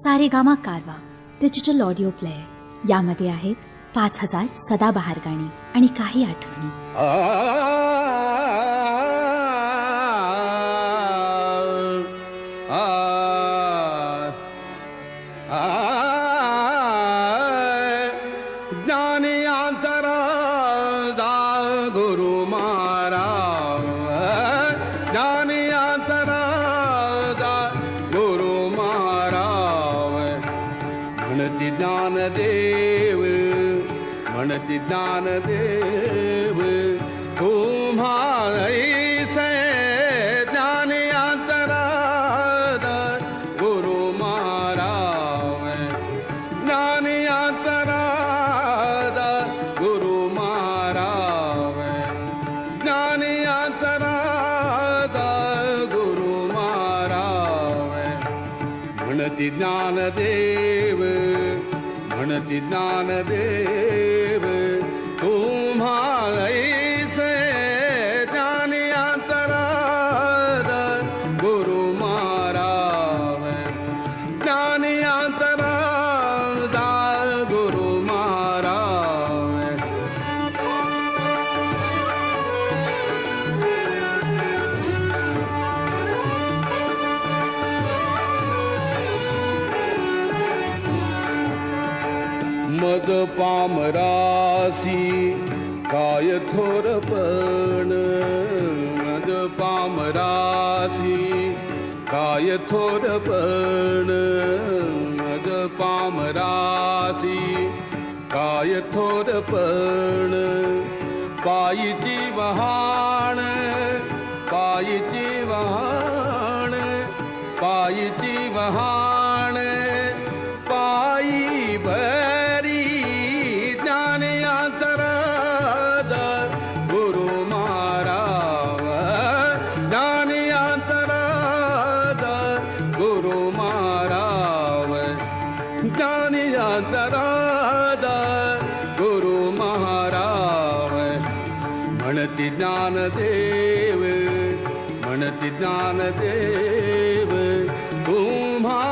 सारेगामा कारवा digital audio player. यामध्ये आहेत 5000 सदाबहार गाणी आणि काही आठवणी. ज्ञानियांचा राजा गुरु महाराज, ज्ञानियांचा राजा गुरु महाराज. म्हणती ज्ञानदेव, म्हणती ज्ञानदेव, तुम्हा ऐसे ज्ञानियांचा राजा गुरु महाराज. ज्ञानियांचा राजा गुरु महाराज, ज्ञानियांचा राजा गुरु महाराज. म्हणती ज्ञानदेव, म्हणती ज्ञानदेव, तुम्हा ऐसे ज्ञानियांचा राजा गुरु महाराज. ज्ञानियांचा राजा गुरु महाराज. मद पामरासी काय थोरपण, मद पामरासी काय थोरपण, मद पामरासी काय थोरपण. पायीची वहाण, पायीची वहाण, पायीची वहाण, पायी भरी ज्ञानियांचा राजा गुरु महाराज. ज्ञानियांचा राजा गुरु महाराज. ज्ञानियांचा राजा गुरु महाराज. म्हणती ज्ञानदेव, म्हणती ज्ञानदेव, तुम्हा